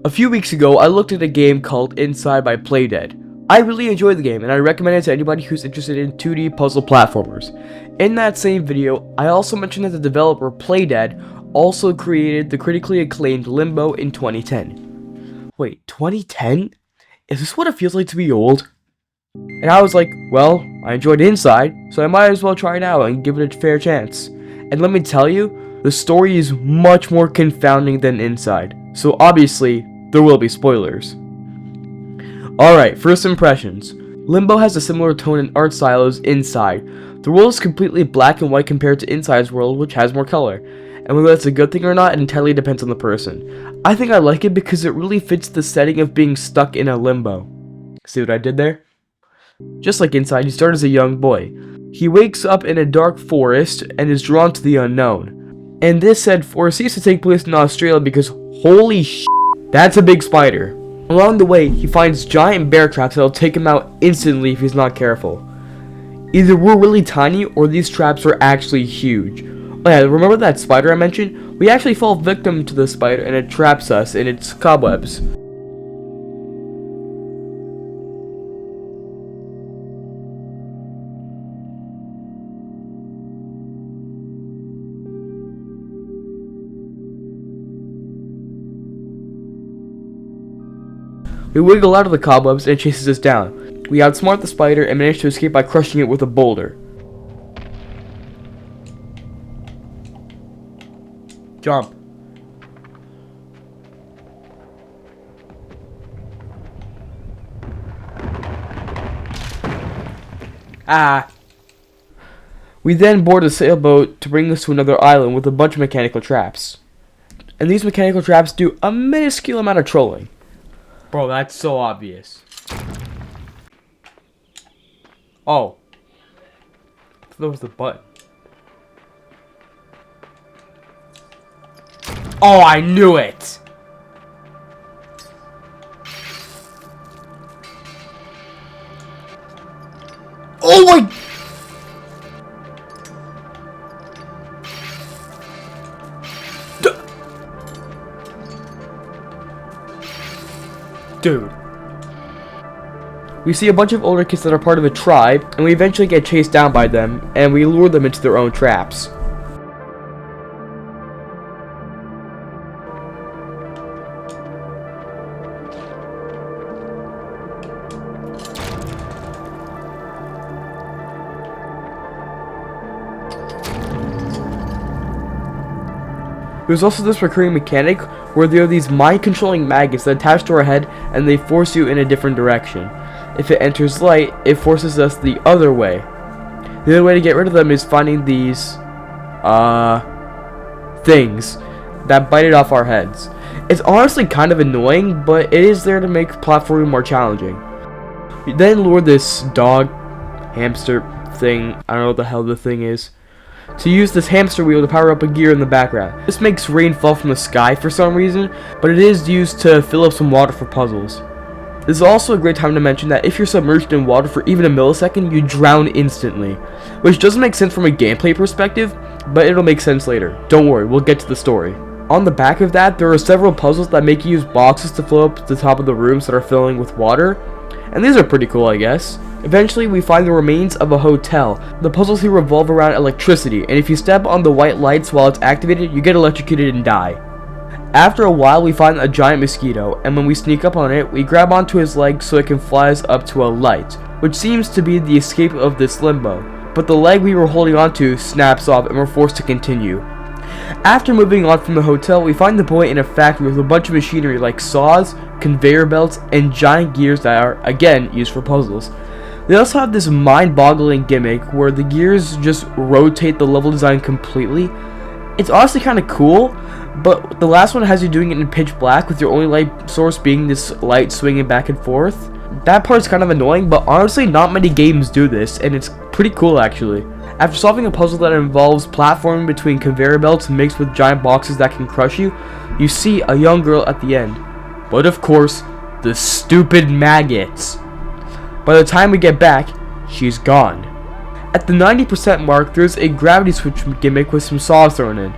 A few weeks ago, I looked at a game called Inside by Playdead. I really enjoyed the game, and I recommend it to anybody who's interested in 2D puzzle platformers. In that same video, I also mentioned that the developer Playdead also created the critically acclaimed Limbo in 2010. Wait, 2010? Is this what it feels like to be old? And I was like, well, I enjoyed Inside, so I might as well try it out and give it a fair chance. And let me tell you, the story is much more confounding than Inside, so obviously, there will be spoilers. Alright, first impressions. Limbo has a similar tone and art style as Inside. The world is completely black and white compared to Inside's world, which has more color. And whether that's a good thing or not, it entirely depends on the person. I think I like it because it really fits the setting of being stuck in a limbo. See what I did there? Just like Inside, you start as a young boy. He wakes up in a dark forest and is drawn to the unknown. And this said forest seems to take place in Australia because holy shit, that's a big spider. Along the way, he finds giant bear traps that'll take him out instantly if he's not careful. Either we're really tiny or these traps are actually huge. Oh yeah, remember that spider I mentioned? We actually fall victim to the spider and it traps us in its cobwebs. We wiggle out of the cobwebs and it chases us down. We outsmart the spider and manage to escape by crushing it with a boulder. Jump. Ah. We then board a sailboat to bring us to another island with a bunch of mechanical traps. And these mechanical traps do a minuscule amount of trolling. Bro, that's so obvious. Oh. I thought that was the button. Oh, I knew it! Oh my... Dude. We see a bunch of older kids that are part of a tribe, and we eventually get chased down by them, and we lure them into their own traps. There's also this recurring mechanic where there are these mind-controlling maggots that attach to our head and they force you in a different direction. If it enters light, it forces us the other way. The other way to get rid of them is finding these, things that bite it off our heads. It's honestly kind of annoying, but it is there to make platforming more challenging. We then lure this dog, hamster thing, I don't know what the hell the thing is, to use this hamster wheel to power up a gear in the background. This makes rain fall from the sky for some reason, but it is used to fill up some water for puzzles. This is also a great time to mention that if you're submerged in water for even a millisecond, you drown instantly. Which doesn't make sense from a gameplay perspective, but it'll make sense later. Don't worry, we'll get to the story. On the back of that, there are several puzzles that make you use boxes to float up to the top of the rooms that are filling with water. And these are pretty cool, I guess. Eventually, we find the remains of a hotel. The puzzles here revolve around electricity, and if you step on the white lights while it's activated, you get electrocuted and die. After a while, we find a giant mosquito, and when we sneak up on it, we grab onto his leg so it can fly us up to a light, which seems to be the escape of this limbo. But the leg we were holding onto snaps off, and we're forced to continue. After moving on from the hotel, we find the boy in a factory with a bunch of machinery like saws, conveyor belts, and giant gears that are, again, used for puzzles. They also have this mind-boggling gimmick where the gears just rotate the level design completely. It's honestly kind of cool, but the last one has you doing it in pitch black with your only light source being this light swinging back and forth. That part's kind of annoying, but honestly not many games do this, and it's pretty cool actually. After solving a puzzle that involves platforming between conveyor belts mixed with giant boxes that can crush you, you see a young girl at the end. But of course, the stupid maggots. By the time we get back, she's gone. At the 90% mark, there's a gravity switch gimmick with some saws thrown in.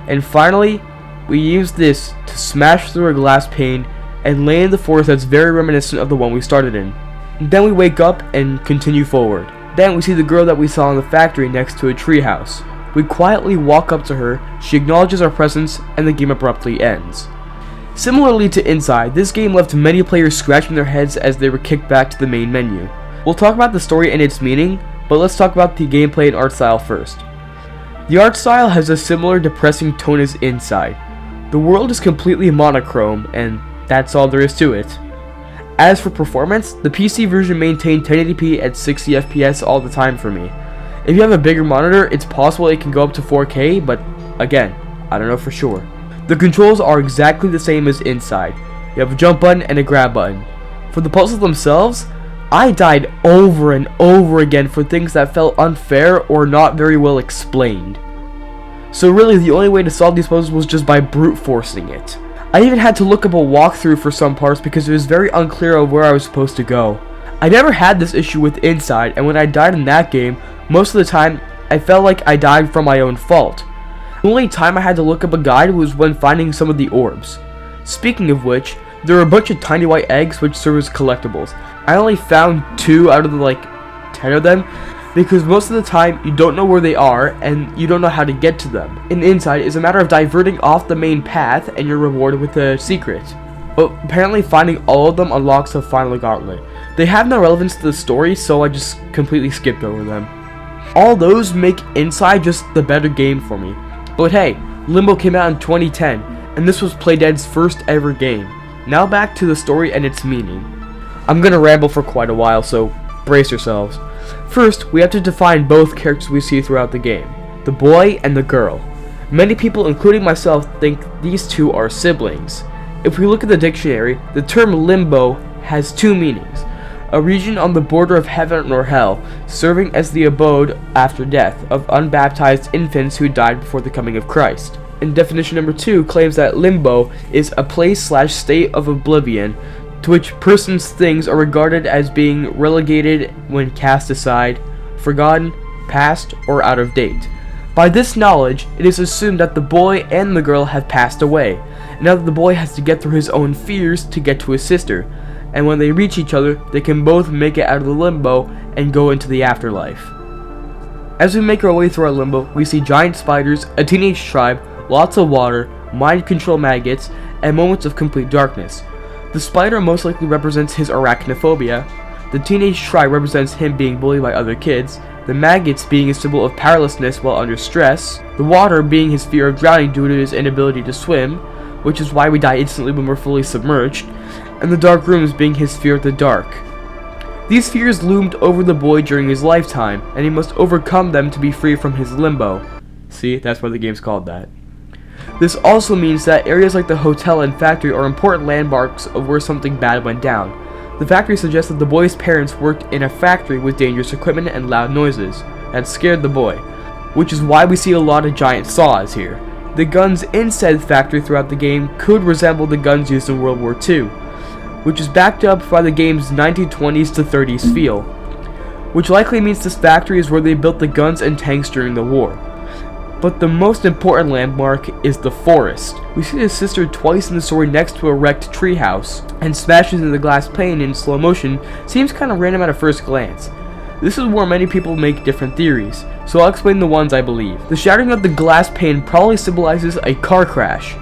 And finally, We use this to smash through a glass pane and land in the forest that's very reminiscent of the one we started in. Then we wake up and continue forward. Then we see the girl that we saw in the factory next to a treehouse. We quietly walk up to her, she acknowledges our presence, and the game abruptly ends. Similarly to Inside, this game left many players scratching their heads as they were kicked back to the main menu. We'll talk about the story and its meaning, but let's talk about the gameplay and art style first. The art style has a similar depressing tone as Inside. The world is completely monochrome, and that's all there is to it. As for performance, the PC version maintained 1080p at 60 FPS all the time for me. If you have a bigger monitor, it's possible it can go up to 4K, but again, I don't know for sure. The controls are exactly the same as Inside. You have a jump button and a grab button. For the puzzles themselves, I died over and over again for things that felt unfair or not very well explained. So really the only way to solve these puzzles was just by brute forcing it. I even had to look up a walkthrough for some parts because it was very unclear of where I was supposed to go. I never had this issue with Inside, and when I died in that game, most of the time I felt like I died from my own fault. The only time I had to look up a guide was when finding some of the orbs. Speaking of which, there are a bunch of tiny white eggs which serve as collectibles. I only found 2 out of the 10 of them, because most of the time you don't know where they are and you don't know how to get to them. In Inside, it's a matter of diverting off the main path and you're rewarded with a secret. But apparently finding all of them unlocks the final gauntlet. They have no relevance to the story, so I just completely skipped over them. All those make Inside just the better game for me. But hey, Limbo came out in 2010, and this was Playdead's first ever game. Now back to the story and its meaning. I'm gonna ramble for quite a while, so brace yourselves. First, we have to define both characters we see throughout the game, the boy and the girl. Many people, including myself, think these two are siblings. If we look at the dictionary, the term limbo has 2 meanings. A region on the border of heaven or hell, serving as the abode after death of unbaptized infants who died before the coming of Christ. And definition number 2 claims that limbo is a place/state of oblivion to which persons' things are regarded as being relegated when cast aside, forgotten, past, or out of date. By this knowledge, it is assumed that the boy and the girl have passed away, and now that the boy has to get through his own fears to get to his sister, and when they reach each other, they can both make it out of the limbo and go into the afterlife. As we make our way through our limbo, we see giant spiders, a teenage tribe, lots of water, mind control maggots, and moments of complete darkness. The spider most likely represents his arachnophobia, the teenage tribe represents him being bullied by other kids, the maggots being a symbol of powerlessness while under stress, the water being his fear of drowning due to his inability to swim, which is why we die instantly when we're fully submerged, and the dark rooms being his fear of the dark. These fears loomed over the boy during his lifetime, and he must overcome them to be free from his limbo. See, that's why the game's called that. This also means that areas like the hotel and factory are important landmarks of where something bad went down. The factory suggests that the boy's parents worked in a factory with dangerous equipment and loud noises that scared the boy, which is why we see a lot of giant saws here. The guns in said factory throughout the game could resemble the guns used in World War II, which is backed up by the game's 1920s to 30s feel, which likely means this factory is where they built the guns and tanks during the war. But the most important landmark is the forest. We see his sister twice in the story next to a wrecked treehouse, and smashes into the glass pane in slow motion seems kinda random at a first glance. This is where many people make different theories, so I'll explain the ones I believe. The shattering of the glass pane probably symbolizes a car crash,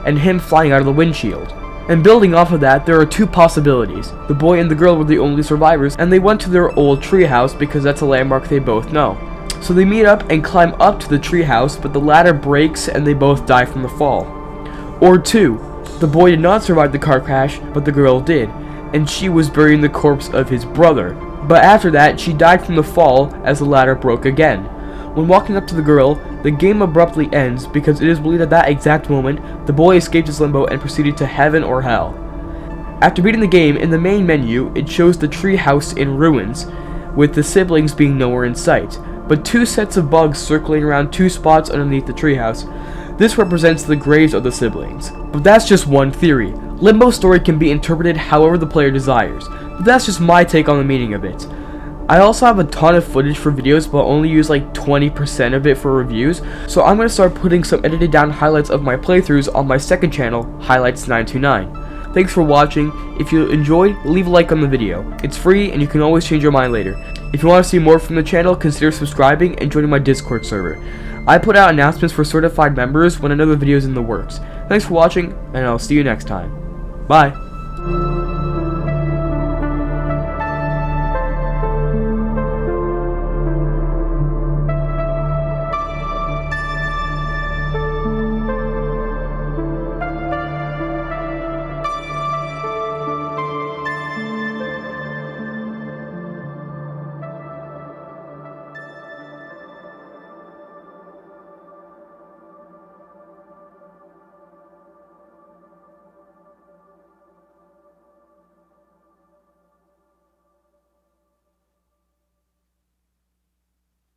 and him flying out of the windshield. And building off of that, there are 2 possibilities. The boy and the girl were the only survivors, and they went to their old treehouse because that's a landmark they both know. So they meet up and climb up to the treehouse, but the ladder breaks and they both die from the fall. Or 2, the boy did not survive the car crash, but the girl did, and she was burying the corpse of his brother. But after that, she died from the fall as the ladder broke again. When walking up to the girl, the game abruptly ends because it is believed at that exact moment, the boy escaped his limbo and proceeded to heaven or hell. After beating the game, in the main menu, it shows the treehouse in ruins, with the siblings being nowhere in sight, but 2 sets of bugs circling around 2 spots underneath the treehouse. This represents the graves of the siblings. But that's just one theory. Limbo's story can be interpreted however the player desires, but that's just my take on the meaning of it. I also have a ton of footage for videos, but only use like 20% of it for reviews, so I'm going to start putting some edited down highlights of my playthroughs on my second channel, Highlights929. Thanks for watching. If you enjoyed, leave a like on the video. It's free and you can always change your mind later. If you want to see more from the channel, consider subscribing and joining my Discord server. I put out announcements for certified members when another video is in the works. Thanks for watching, and I'll see you next time. Bye!